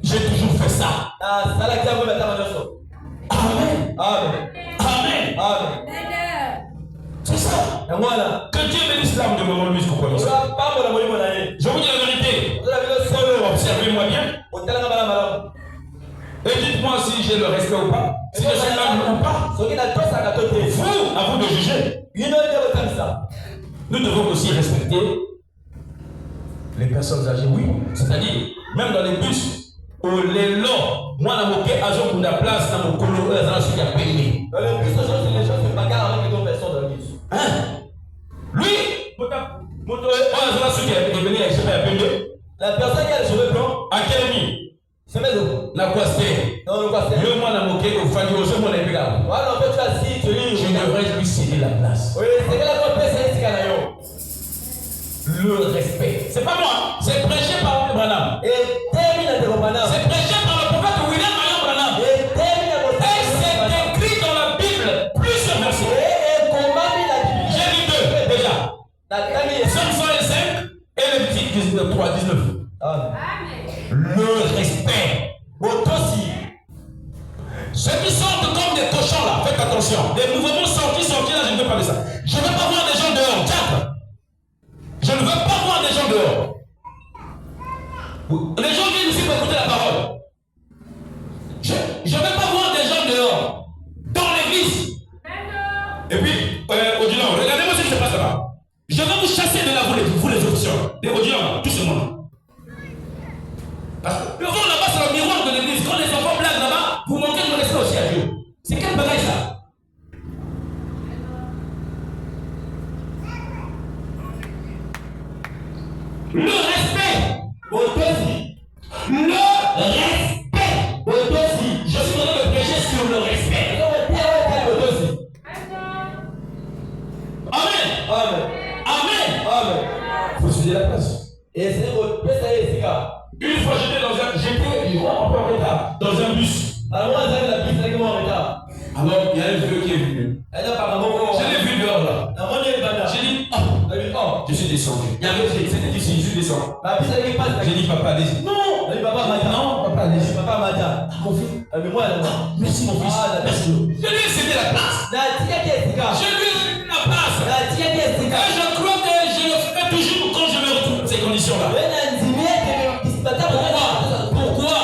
J'ai toujours fait ça. Amen. Amen. Amen. Amen. C'est ça. Que Dieu bénisse l'âme de Maman Louise Koukonis. Je vous dis la vérité. Observez-moi bien. Et dites-moi si j'ai le respect ou pas. Si je suis l'âme ou pas. Vous, à vous de juger. Nous devons aussi respecter les personnes âgées, oui. C'est-à-dire, même dans les bus, les lots, moi, je suis à la place, dans mon colo, dans la suite, dans les bus, aujourd'hui, les gens se bagarrent avec les autres personnes dans le bus. Hein? Lui, la personne qui a les cheveux blancs, à quel ami? C'est mes dos. La Kwasté. Non, le Kwasté. Le moi, la moqué, au Fadi, au jeu, mon épigard. Voilà, en fait, tu as si, tu lis. Je devrais lui céder la place. Oui, c'est que la Kwasté, c'est ici, Canaillon. Le respect. C'est pas moi, c'est prêché par Branham. Et termine le Branham. C'est prêché par le prophète William Marion Branham. Et termine le Branham. Et c'est écrit dans la Bible, plusieurs versets. Et comment dit la Bible? J'ai lu 2 déjà. Psaume 105 et le petit 3, 19. Le respect. Aussi. Ceux qui sortent comme des cochons là, faites attention. Les mouvements sortis là, je ne veux pas de ça. Je ne veux pas voir des gens dehors. Diable. Je ne veux pas voir des gens dehors. Les gens viennent ici pour écouter la parole. Je ne veux pas voir des gens dehors. Dans l'église. Et puis, Odilon, regardez-moi ce qui se passe là-bas. Je vais vous chasser de là, vous les officiers. Les Odilon, tout ce monde. Parce que le vent là-bas, c'est le miroir de l'église. Quand les enfants blaguent là-bas, vous manquez de respect aussi à Dieu. C'est quel bagage ça? Le respect. Le respect. Je suis en train de prêcher sur le respect. Amen. Amen. Amen. Amen. Il faut suivre la place. Et c'est votre place à Essica. Une fois j'étais dans un dans un bus. Alors moi j'avais la bus avec moi en retard. Alors il y a un vieux qui est venu. Je l'ai vu dehors là. J'ai dit oh, je suis descendu. Il y avait c'était ici, je suis descendu. J'ai dit papa allez-y. Non, papa m'a dit non, papa allez-y. Papa m'a dit mon fils. Mais moi merci mon fils. Merci. Je lui ai cédé la place. Je lui ai cédé la place. Et je crois que je le ferai toujours quand je me retrouve dans ces conditions là. Pourquoi?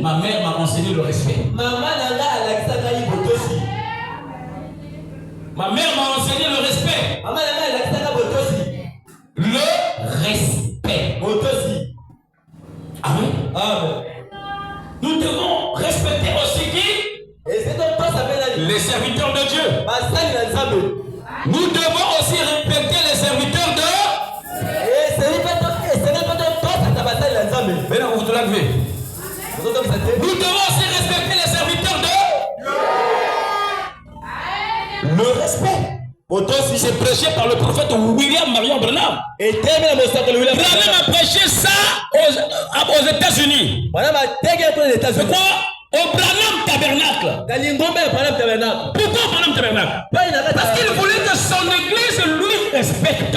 Ma mère m'a enseigné le respect. Ma mère m'a enseigné le respect. Le respect. Amen. Amen. Nous devons respecter aussi qui? Les serviteurs de Dieu. Nous devons aussi respecter les serviteurs de mais non, vous te l'avez. Nous devons aussi respecter les serviteurs de le respect. C'est prêché par le prophète William Marion Branham. Branham a prêché ça aux États-Unis. C'est quoi? Au Branham Tabernacle. Pourquoi Branham Tabernacle? Parce qu'il voulait que son église lui respecte.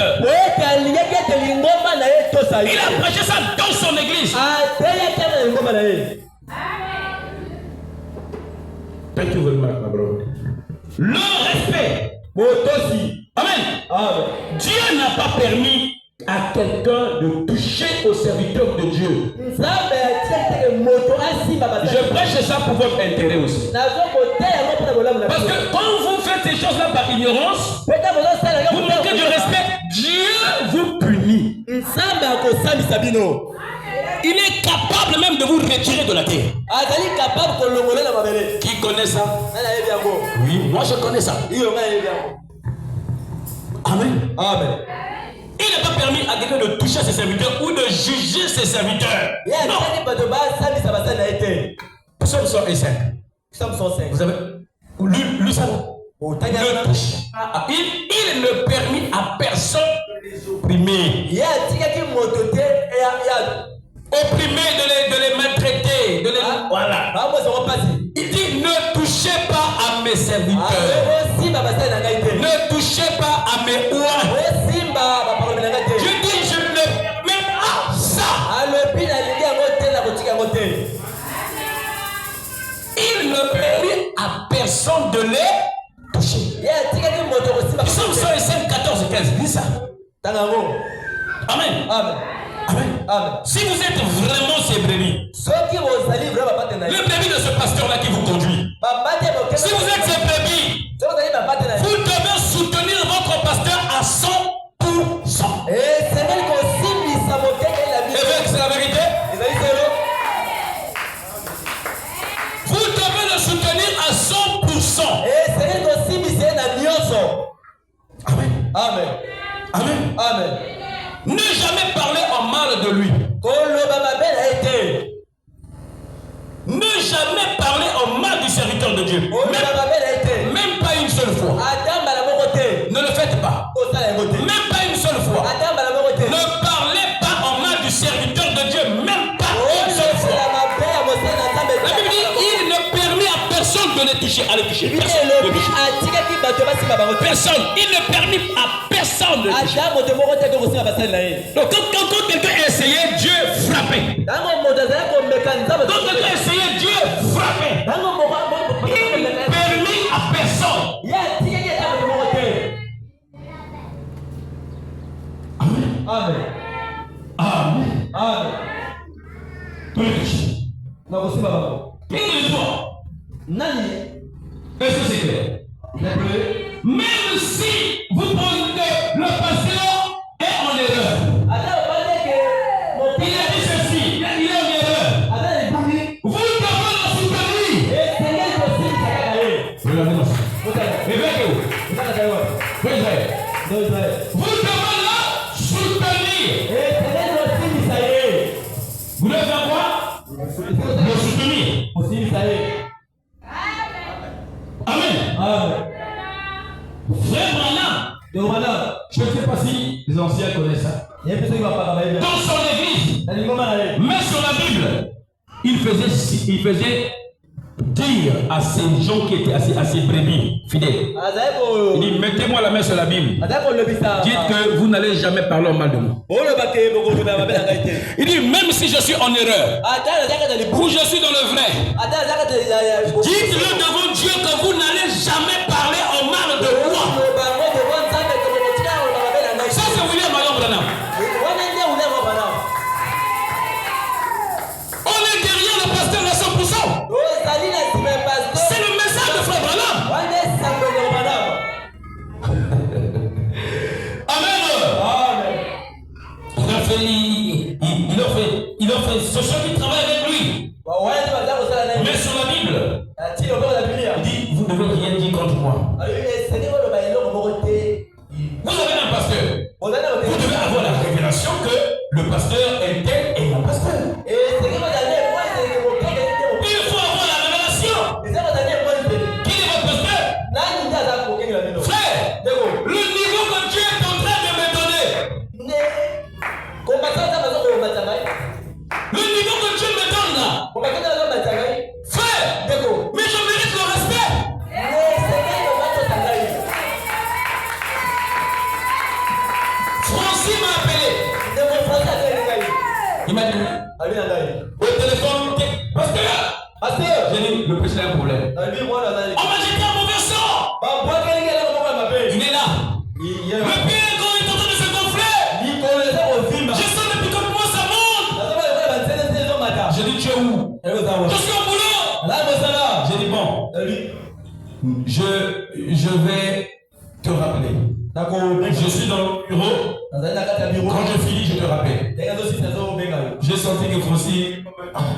Il a prêché ça dans son église. Thank you very much, my brother. Le respect. Amen. Dieu n'a pas permis à quelqu'un de toucher aux serviteurs de Dieu. Je prêche ça pour votre intérêt aussi. Parce que quand vous faites ces choses-là par ignorance, vous manquez de respect, Dieu vous punit. Il est capable même de vous retirer de la terre. Qui connaît ça? Oui, moi je connais ça. Amen. Amen. Il n'est pas permis à quelqu'un de toucher ses serviteurs ou de juger ses serviteurs. Non. Psaume 105. Vous avez lu ça? Il ne permet à personne d'opprimer. Opprimer, de les maltraiter. Voilà. Il dit ne touchez pas à mes serviteurs. Ne touchez pas à mes oies. Je dis je ne permets pas ça. dit ça. Amen. Amen. Amen. Amen. Si vous êtes vraiment ces brebis, le brebis de ce pasteur-là qui vous conduit, si vous êtes ces brebis, vous devez soutenir votre pasteur à 100%. Évêque, c'est la vérité. Vous devez le soutenir à 100%. Amen. Amen. Amen. Amen. Ne jamais parler en mal de lui. Ne jamais parler en mal du serviteur de Dieu. Même pas une seule fois. Ne le faites pas. Même pas une seule fois. Ne parlez pas en mal du serviteur de Dieu. Même pas une seule fois. La Bible dit il ne permet à personne de les toucher. À les toucher. Personne. Personne. Il ne permet à personne de les toucher. Donc quand quelqu'un a essayé, Dieu frappait. Quand quelqu'un a essayé, Dieu frappait. Il ne permet à personne. Amen. Amen. Amen. Amen. Tous les toucher. Une fois. Est-ce que c'est clair? Même si vous pensez que le pasteur est en erreur, il a dit ceci, il est en erreur. Vous devez le soutenir. Regardez moi. Évêque où? Vous devez le soutenir. Vous devez faire quoi? Le soutenir. Amen. Amen. Frère Branham, je ne sais pas si les anciens connaissent ça. Dans son église, mais sur la Bible, il faisait dire à ces gens qui étaient, à ces brebis fidèles. Il dit, mettez-moi la main sur la Bible. Dites que vous n'allez jamais parler en mal de moi. Il dit, même si je suis en erreur, ou je suis dans le vrai, dites-le devant Dieu que vous n'allez jamais parler en mal de moi. Ça, c'est William Marion Branham. On est derrière le pasteur à 100%. C'est le message de frère Branham. Amen. Il a fait ce chef qui travaille avec lui. Mais sur la Bible, il dit, vous ne devez rien dire contre moi. Vous avez un pasteur. Vous devez avoir la révélation que le pasteur est tel et mon pasteur. Il faut avoir la révélation. Qui est votre pasteur? Frère, le niveau que Dieu est en train de me donner, le niveau que Dieu me donne là, frère, mais je mérite le respect. Francis m'a appelé. Il m'a dit au téléphone, pasteur, j'ai dit, le péché a un problème. On m'a jeté un mauvais sort. Il est là. Le pied est en train de se gonfler. Je sens depuis que moi ça monte. J'ai dit, tu es où? Je suis au boulot. J'ai dit, bon, je vais te rappeler. Je suis dans le bureau. Quand je finis, je te rappelle. J'ai senti que Francis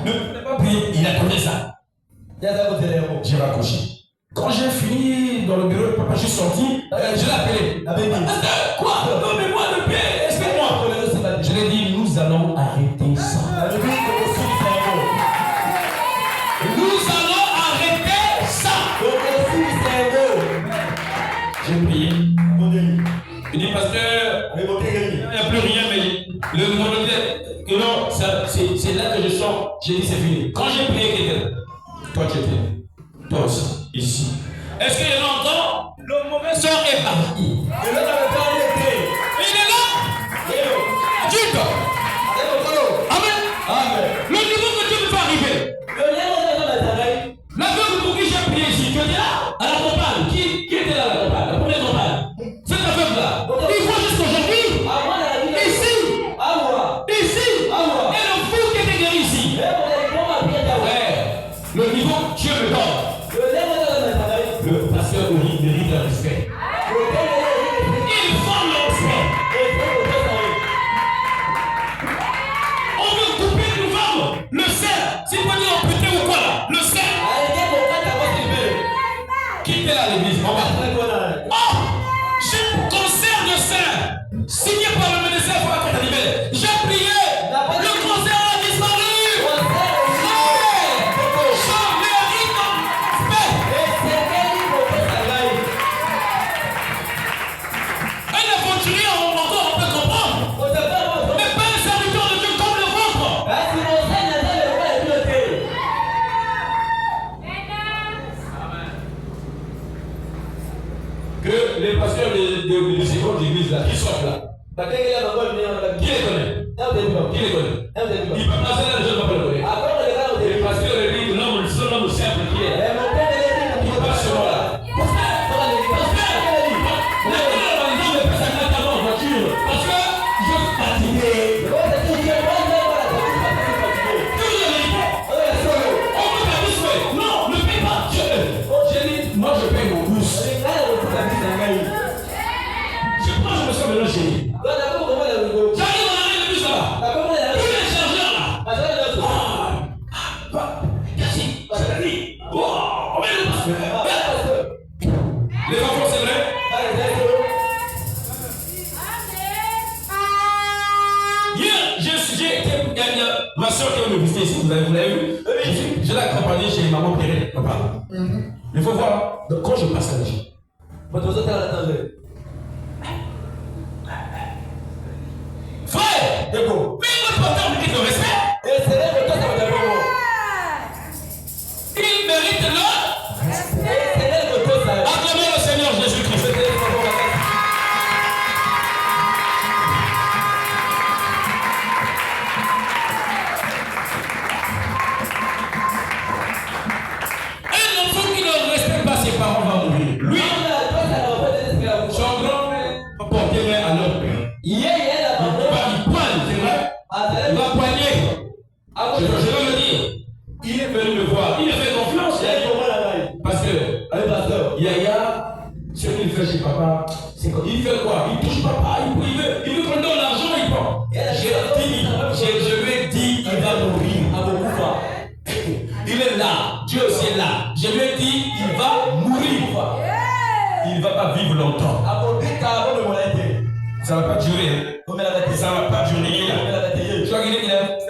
ne pouvait pas prier. Il a connu ça. J'ai raccroché. Quand j'ai fini dans le bureau, papa, je suis sorti. Je l'ai appelé. Quoi? Non, mais moi, le père, explique-moi. Je lui ai dit, nous allons arrêter ça. Nous allons arrêter ça. J'ai prié. Il dit, pasteur, il n'y a plus rien, mais le monolithe, que non, c'est là que je sens. J'ai dit, c'est fini. Quand j'ai prié quelqu'un, toi tu étais, toi aussi, ici. Est-ce qu'il y en a encore? Le mauvais sort est parti. Il est là. Dites. Amen. Le niveau que Dieu peut arriver. La veuve pour qui j'ai prié ici, tu étais là? À la campagne. Qui était là à la campagne? La première campagne. Cette veuve là. Il faut juste signé par le ministère pour la libéré. J'ai prié. Le cancer a disparu. Un aventurier, encore on peut comprendre. Mais pas un serviteur de Dieu comme le vôtre. Que les pasteurs des écoles d'église là, qui sortent là. Qui les connaît? Qui les connaît? Il peut passer là, les gens ne peuvent le connaître. Les pasteurs de l'église, l'homme simple qui est. Il passe sur moi là. Parce que je suis fatigué. On peut pas tous faire. Non, ne paye pas. J'ai dit, moi je paye mon bus. Je pense que je me sens maintenant gêné. J'arrive à l'arrêt de bus là. Tous les chargeurs là. Merci. C'est la vie. Les enfants, c'est vrai? Hier, ma soeur qui est me visiter ici, vous l'avez vu? Je l'ai accompagnée chez maman Pierre, papa. Il faut voir, donc, quand je passe là, frère, mais votre porteur mérite le respect. Il mérite le respect. Acclamez le Seigneur Jésus-Christ. Un enfant qui ne respecte pas ses parents va mourir. Lui, son grand-père va porter main à l'autre père. Il poigne, c'est vrai? Il va poigner. Je vais le dire. Il est venu me voir. Il me fait confiance. Pasteur, Yaya, ce qu'il fait chez papa, c'est quoi? Il fait quoi? Il touche papa, il veut qu'on donne l'argent, il prend. Je lui ai dit, il va mourir. Il est là, Dieu aussi est là. Je lui ai dit, il va mourir. Il ne va pas vivre longtemps. Ça ne va pas durer. Ça ne va pas durer. Je crois qu'il est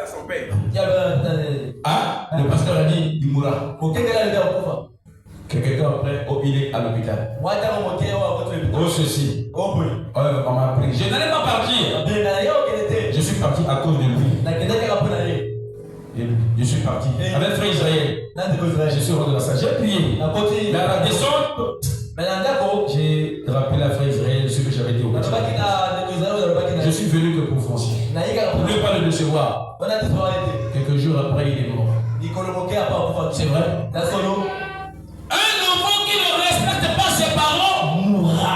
à son père. Ah, le pasteur a dit, il mourra. Quelques temps après, il est à l'hôpital. Oh, ceci. On m'a pris. Je n'allais pas partir. Je suis parti à cause de lui. Je suis parti. Avec frère Israël. Je suis rendu dans ça. J'ai prié. La descente. J'ai rappelé à frère Israël ce que j'avais dit au matin. Je suis venu que pour Francis. Pour ne pas le décevoir. Quelques jours après, il est mort. C'est vrai? Un enfant qui ne respecte pas ses parents mourra.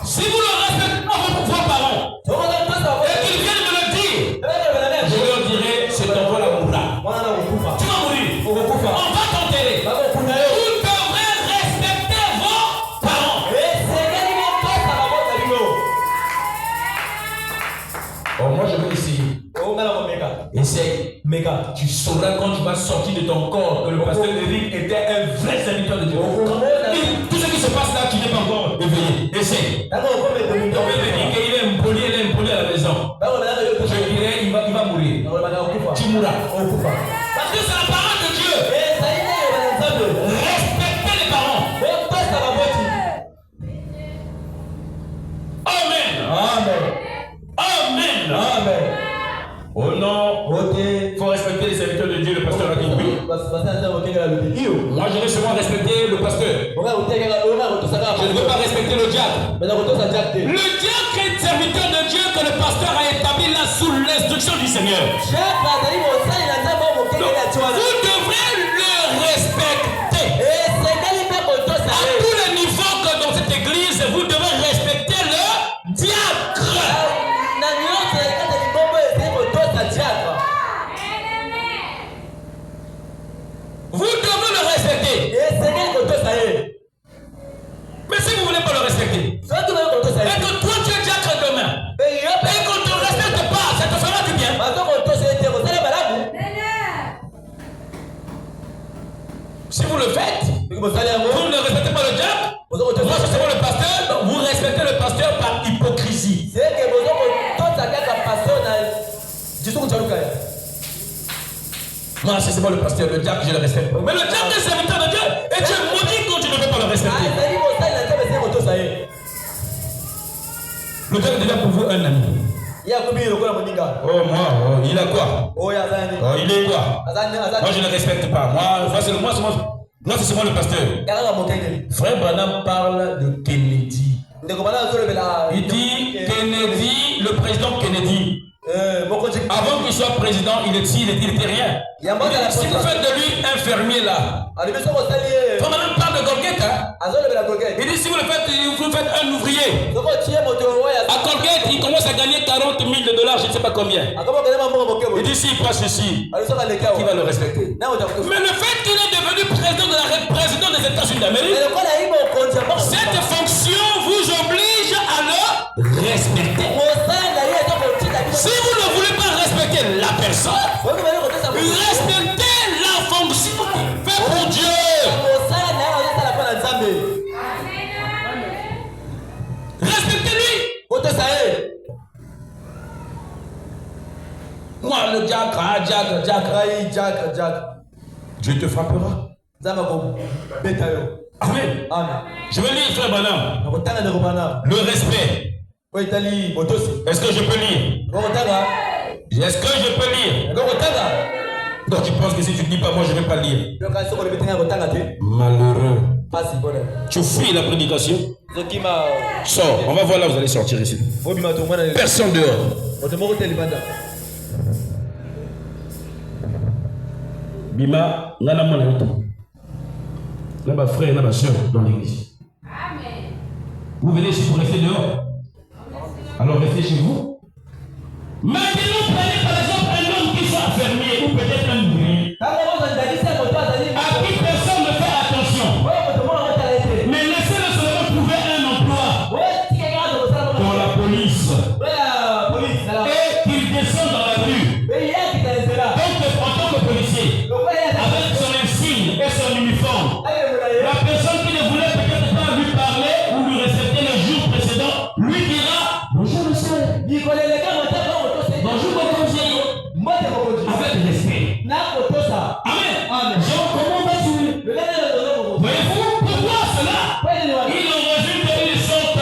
Si vous ne respectez pas vos parents et qu'ils viennent me le dire, je leur dirai, cet enfant-là mourra. Tu vas mourir. On va t'enterrer. Vous devrez respecter vos parents. Oh, moi je vais essayer. Essaye. Tu sauras quand tu vas sortir de ton corps que le pasteur Eric était un vrai serviteur de Dieu. Tout ce qui se passe là, tu n'es pas encore éveillé. Essaye. On peut me dire qu'il est impoli à la maison. Je dirais, il va mourir. Tu mourras. Parce que c'est la parole de Dieu. Respectez les parents. Amen. Oh non, il faut respecter les serviteurs de Dieu, le pasteur a dit oui. Moi je vais seulement respecter le pasteur. Je ne veux pas respecter le diacre. Le diacre est serviteur de Dieu que le pasteur a établi là sous l'instruction du Seigneur. Donc, vous devrez le respecter. À tous les niveaux que dans cette église, vous devez respecter le diacre. Vous devez le respecter. Mais si vous ne voulez pas le respecter, et que toi tu es diacre demain, et qu'on ne te respecte pas, ça te fera du bien. Moi, c'est moi le pasteur, le diable, je le respecte. Mais le diable est serviteur de Dieu et Dieu maudit quand tu ne veux pas le respecter. Le diable est déjà pour vous un ami. Oh, moi, il a quoi? Oh, il est quoi? Moi, je ne le respecte pas. Moi, c'est moi le pasteur. Frère Branham parle de Kennedy. Il dit Kennedy, le président Kennedy. Avant qu'il soit président, il était rien. Si vous faites de lui un fermier là, on parle de Colgate, hein? Il dit si vous faites un ouvrier, à Colgate il commence à gagner 40 000 $, je ne sais pas combien. Il dit s'il passe ici, qui va le respecter? Mais le fait qu'il est devenu président des États-Unis d'Amérique, cette fonction vous oblige à le respecter. Si vous ne voulez pas respecter la personne, respectez la fonction faite pour Dieu. Respectez-lui. Moi, le Jack. Dieu te frappera. Amen. Je veux lire, frère Branham. Le respect. Est-ce que je peux lire? Est-ce que je peux lire? Donc tu penses que si tu ne lis pas, moi je ne vais pas lire. Malheureux. Tu fuis la prédication. Sors, on va voir là, vous allez sortir ici. Personne dehors. Bima, nana mona yoto. Naba frère, naba soeur dans l'église. Vous venez ici pour rester dehors. Alors restez chez vous. Maintenant, prenez par exemple un homme qui soit fermier ou peut-être un ouvrier. À qui personne ne fait attention. Mais laissez-le seulement trouver un emploi dans la police. Et qu'il descende dans la rue. Donc, en tant que policier, avec son insigne et son uniforme, la personne qui ne voulait peut-être pas lui parler ou lui respecter le jour précédent, lui dira bonjour monsieur. Bonjour mon conseiller. Avec respect. Amen. Jean, comment vas-tu? Voyez-vous, pourquoi cela? Il en résulte une sorte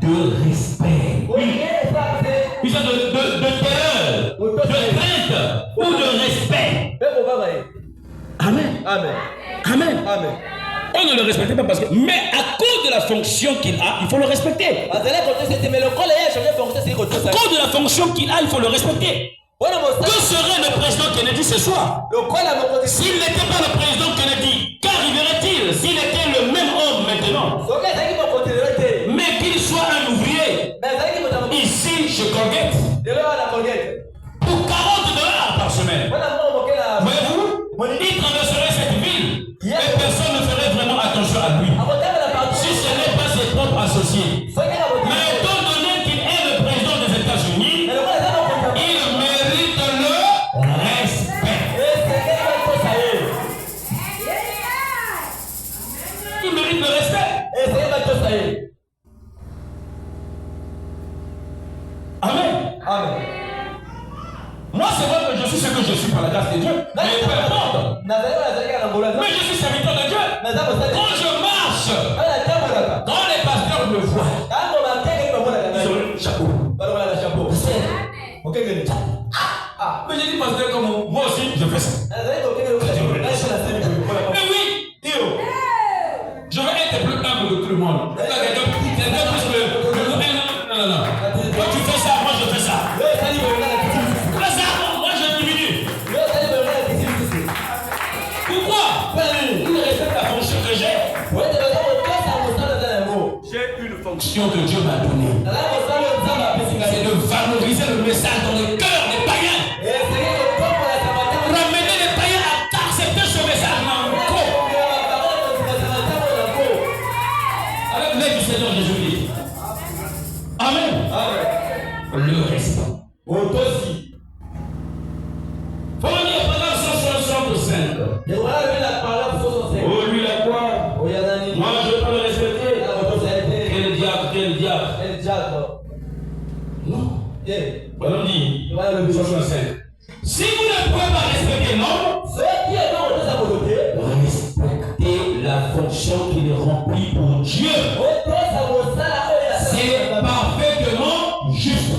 de respect. Une sorte de terreur, de crainte ou de respect. Amen. On ne le respectait pas parce que... Mais à cause de la fonction qu'il a, il faut le respecter. À cause de la fonction qu'il a, il faut le respecter. Que serait le président Kennedy ce soir? S'il n'était pas le président Kennedy, qu'arriverait-il s'il était le même homme maintenant? Mais qu'il soit un ouvrier, ici chez Colgate, pour 40 $ par semaine. Voyez-vous, il traverserait cette ville et personne ne ferait vraiment attention à lui. Si ce n'est pas ses propres associés. Mais étant donné qu'il est le président des États-Unis, il mérite le respect. Il mérite le respect. Amen. Moi, c'est vrai que je suis ce que je suis par la grâce de Dieu. Mais peu importe. Mais je suis serviteur de Dieu. Quand je marche, quand les pasteurs me voient, ils ont le chapeau. Mais j'ai dit, pasteur, comme moi aussi, je fais ça. Mais oui, je veux être plus humble que tout le monde. Non. Toi, tu fais ça, moi je fais ça. Moi je diminue. Pourquoi? Il respecte la fonction que j'ai. J'ai une fonction que Dieu m'a donnée. C'est de valoriser le message dans le cœur des païens. Ramener les païens à accepter ce message. Avec l'aide du Seigneur Jésus-Christ. Amen. Le respect. Faut lire paragraphe 165. Oh, lui, la quoi? Moi, je peux le respecter. Quel diable? Non. On dit 65. Si vous ne pouvez pas respecter l'homme, respecter la fonction qu'il remplit pour Dieu. C'est parfaitement juste.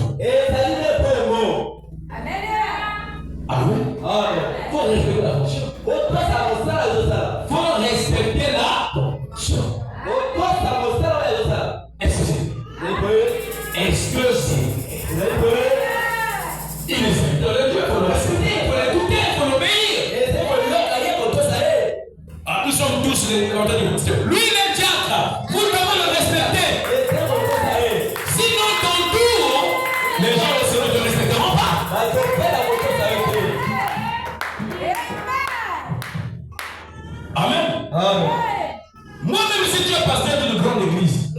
Amen. Faut respecter la fonction. Faut respecter la fonction. Est-ce que c'est? Est-ce que c'est? Il est serviteur de Dieu, il faut le respecter, il faut l'écouter, il faut l'obéir. Nous sommes tous les contradicteurs. Lui, il est diacre. Vous devez le respecter. Sinon, ton tour, les gens ne te respecteront pas. Amen. Moi-même, si tu es pasteur d'une grande église,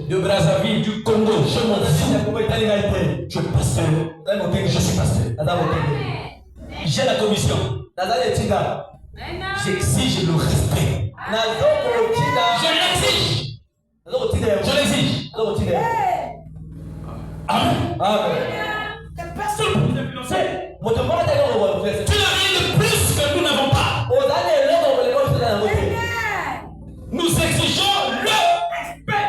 de Brazzaville, du Congo, je m'en fous. Je suis pasteur. Je suis pasteur. J'ai la commission. J'exige le respect. Je l'exige. Je l'exige. Amen. Personne ne peut nous influencer. Tu n'as rien de plus que nous n'avons pas. Nous exigeons le respect.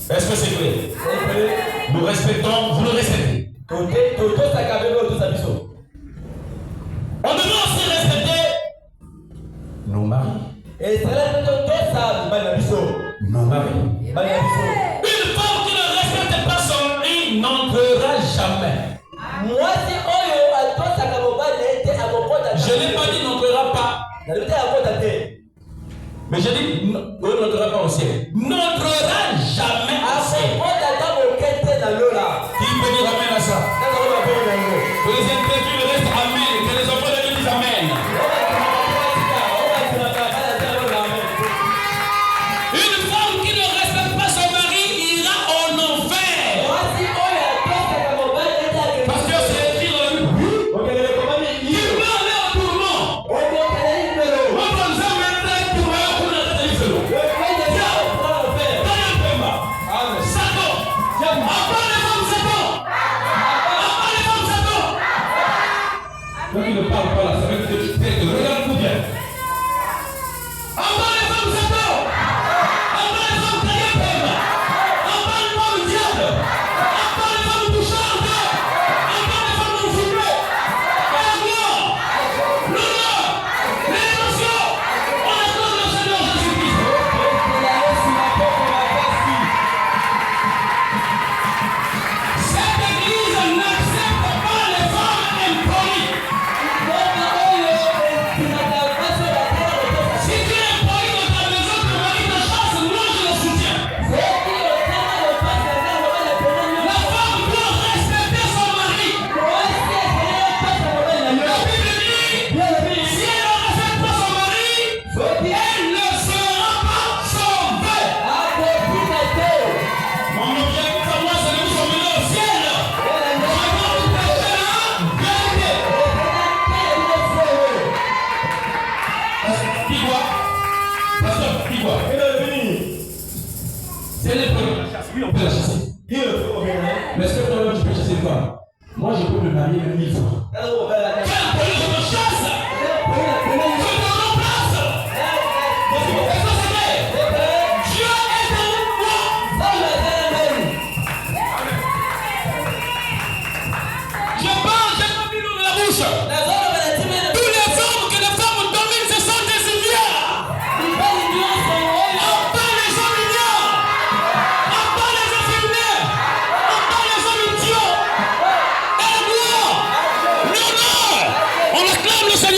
Est-ce que c'est vrai? Nous respectons, vous le respectez. On devrait aussi respecter nos maris. Nos maris. Une femme qui ne respecte pas son mari n'entrera jamais. Je n'ai pas dit n'entrera pas. Mais je dis n'entrera pas au ciel. N'entrera jamais au ciel. Qui peut dire amen à ça? Que les incrédules restent amen. Que les enfants de Dieu disent amen. Une femme qui ne respecte pas son mari ira en enfer. Parce que c'est écrit dans le Bible. Il va aller au tourment. Quand il ne parle pas là, ça veut dire que tu t'aides. Regarde-vous bien. C'est les premiers de la chasse. Oui, on peut la chasser. Mais est-ce que toi-même tu peux chasser une femme? Moi, je peux me marier même 1000 fois. Quel police me chasse? Je te remplace. Est-ce que c'est vrai? Dieu est en moi. Je parle, j'ai pas mis l'eau dans la bouche. Tous les hommes que les femmes dominent, ce sont des ignorants. On acclame le Seigneur.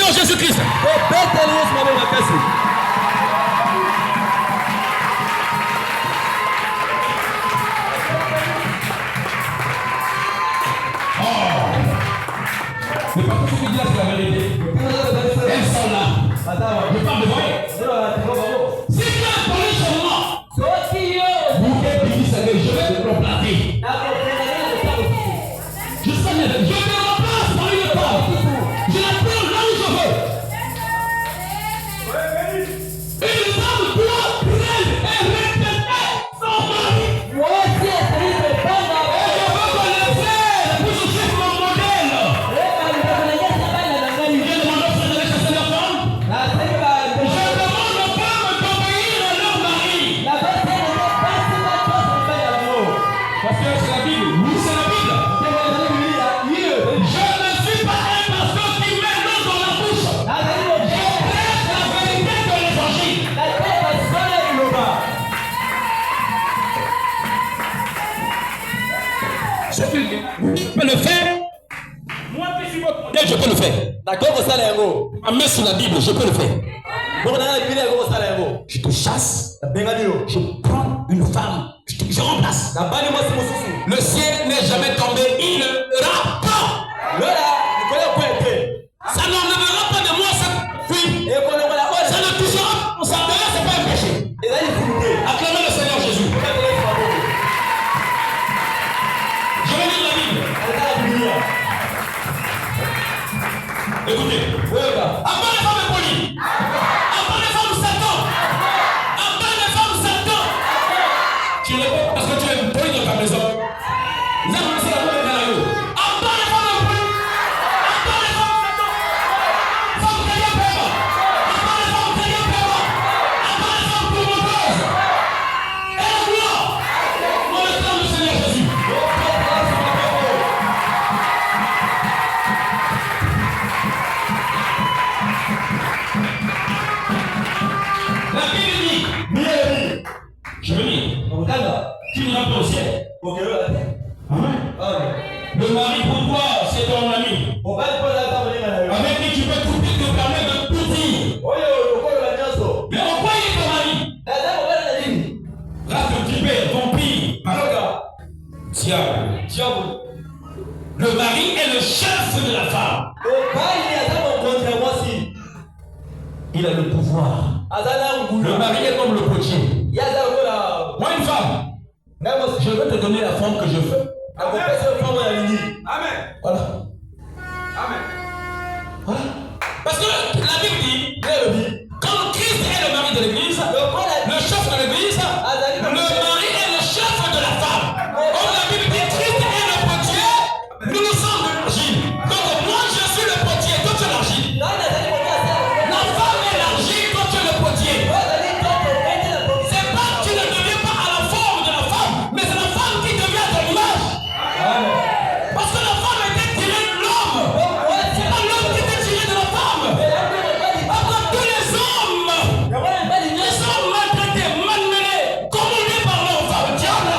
Ma main sur la Bible, je peux le faire. Je te chasse. Je prends une femme. Je remplace. Le ciel n'est jamais tombé. Il ne ira pas. Ça n'enlèvera pas de moi cette fille. Ça ne touchera pas. Ça c'est pas un péché. Acclamez le Seigneur Jésus. Je vais lire la Bible. Écoutez. Après les femmes polies. Après les femmes Satan. Après les femmes Satan. Tu réponds parce que tu es poli dans ta maison. Vous avez commencé à voir le canard. Après les femmes polies. Après les femmes Satan. Femmes créées par moi. Après les femmes créées par moi. Après les femmes promonteuses. Et la gloire. Dans le nom du Seigneur Jésus. La Bible dit, je veux dire, tu n'iras pas au ciel. Amen. Le mari pour toi, c'est ton ami. Avec qui tu peux tout te permettre de tout dire. Mais pourquoi il est ton mari? Race de tripé, vampire, diable. Le mari est le chef de la femme. Il a le pouvoir. Le mari est comme le potier. Moi, une femme, je vais te donner la forme que je veux. Amen. Voilà. Parce que la Bible dit, quand Christ est le mari de l'église, le chef de l'église, le mari est le chef de la femme. Or, la Bible dit, Christ est le potier, nous sommes de l'argile. Donc, moi, je suis le potier, toi, tu es l'argile. La femme est l'argile, toi, tu es le potier. C'est pas que tu ne deviens pas à la forme de la femme, mais c'est la femme qui devient à ton image. Parce que la femme était tirée de l'homme. C'est pas l'homme qui était tiré de la femme. Après tous les hommes maltraités, malmenés, commandés par leur femme diable,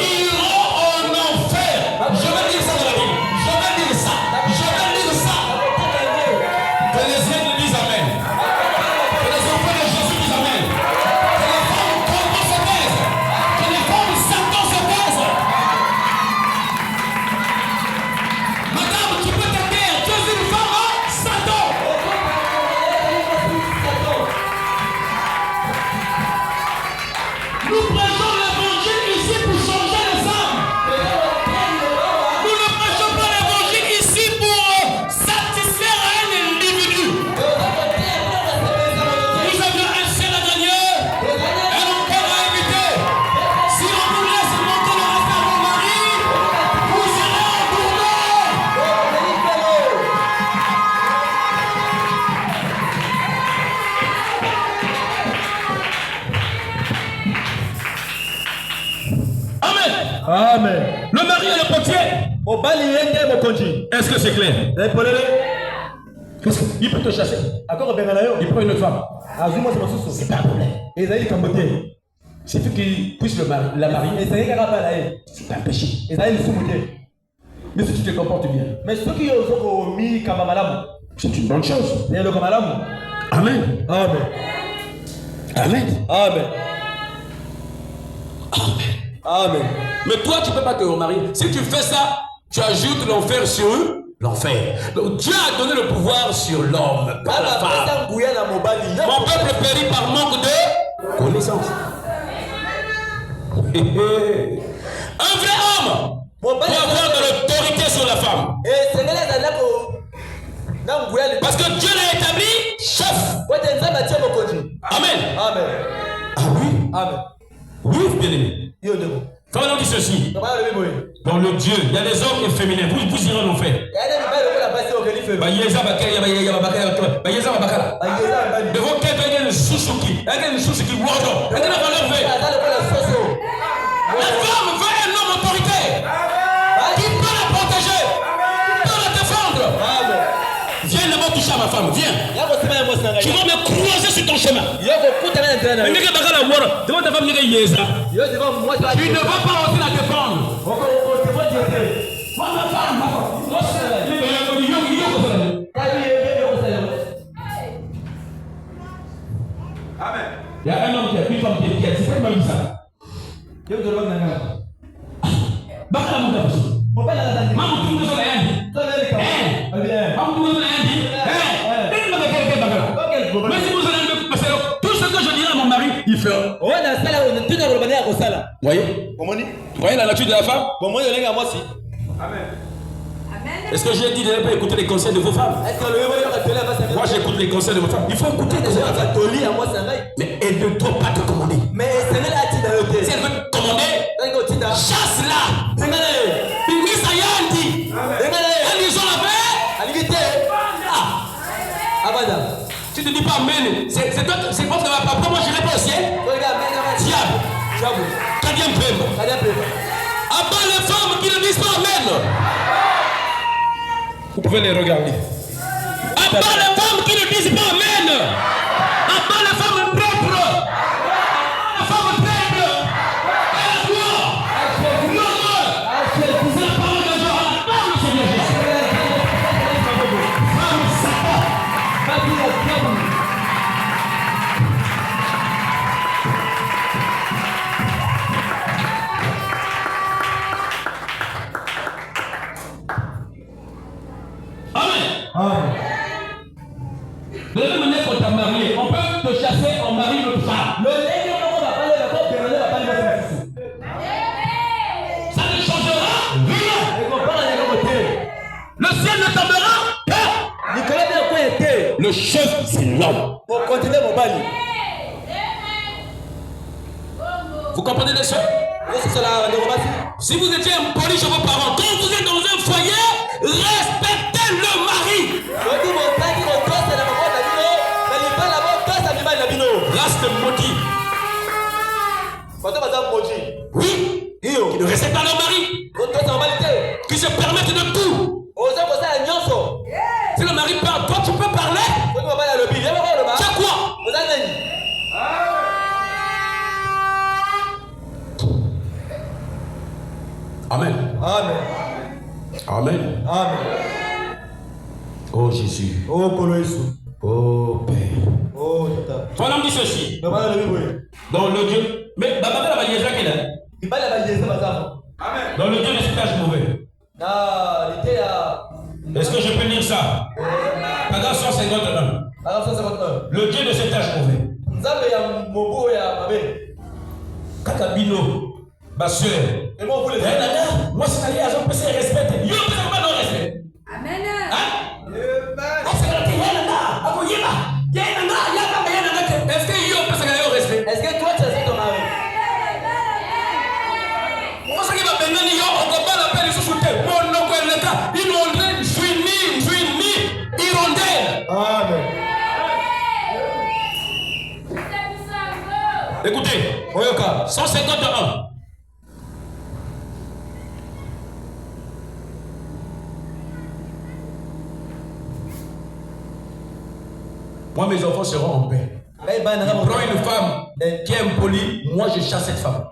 ils iront en enfer. Je vais dire ça dans la Bible. Je vais dire ça. Que les êtres disent Amen. Que les enfants de Jésus disent Amen. Que les femmes Congo se taisent. Que les femmes Satan se taisent. Madame, tu peux te taire. Tu es une femme Satan. Nous prêchons l'évangile ici pour changer les âmes. Nous ne prêchons pas l'évangile ici pour satisfaire un individu. Nous avions un ciel à gagner, un enfer à éviter. Si on vous laisse monter le reste à vos maris, vous serez endormis. Amen. Le mari est le potier. Est-ce que c'est clair? Il peut te chasser. Il prend une femme. C'est pas un problème. C'est fait qu'il puisse la marier. C'est pas un péché. Mais si tu te comportes bien, c'est une bonne chose. Amen. Mais toi, tu ne peux pas te remarier. Si tu fais ça, tu ajoutes l'enfer sur eux. L'enfer. Donc, Dieu a donné le pouvoir sur l'homme, par la femme. Mon peuple périt par manque de connaissance. Un vrai homme doit avoir de l'autorité sur la femme. Parce que Dieu l'a établi chef. Amen. Ah oui. Oui, bien aimé. Quand on dit ceci, dans le Dieu, il y a des hommes féminins, vous irez en enfer. Devant quelqu'un, il y a une Suzuki, la femme veut un homme autoritaire qui peut la protéger, qui peut la défendre. Viens là-bas toucher à ma femme, viens. Tu vas me croiser sur ton chemin. Devant ta femme, tu ne vas pas oser la défendre. Moi, ma femme, Il y a un homme qui a une femme qui est c'est pas même ça. Bakala mon gars. Maman tout le monde est mais si vous allez tout ce que je dirai à mon mari, il fait. Voyez la nature de la femme? Amen. Est-ce que j'ai dit de ne pas écouter les conseils de vos femmes? Moi j'écoute les conseils de vos femmes. Il faut écouter les conseils de vos femmes. Mais elle ne doit pas te commander. Si elle veut te commander, chasse-la. Tu ne dis pas amen. C'est parce que ma papa, moi je n'ai pas au ciel. Diable. Quatrième prime. Abat les femmes qui ne disent pas amen. Vous pouvez les regarder. Abat les femmes qui ne disent pas amen. Abat les femmes propres. Les femmes propres. C'est la parole de Dieu. De la même manière qu'on t'a marié, on peut te chasser en mari de femme. Ça ne changera rien. Le ciel ne tombera pas. Le chef, c'est l'homme. Vous comprenez les soeurs? Si vous étiez impoli chez vos parents, quand vous êtes dans un foyer, respectez le mari. Reste maudit. Oui. Qui ne respectent pas leur mari. Qui se permettent de tout. Si le mari parle, toi tu peux parler. C'est quoi? Amen. Amen. Amen. Amen. Oh Jésus. Oh Père. Oh ton homme dit ceci. Dans le Dieu. Mais dans le Dieu de cet âge mauvais. Est-ce que je peux lire ça? Paragraphe 151. Le Dieu de cet âge mauvais. Kakabino. Ma soeur. Moi, c'est allé à son PC respect. Yo, c'est pas non respect. Amen. Hein? Est-ce que yo peut se gagner au respect? Est-ce que toi tu respectes ton mari? Moi, ce qui va venir, yo, on ne peut pas l'appeler sous terre. Mon nom, il est là. Il rondelle, fini, hirondelle. Amen. Écoutez, 151. Moi, mes enfants seront en paix. Prends une femme qui est impolie, moi je chasse cette femme.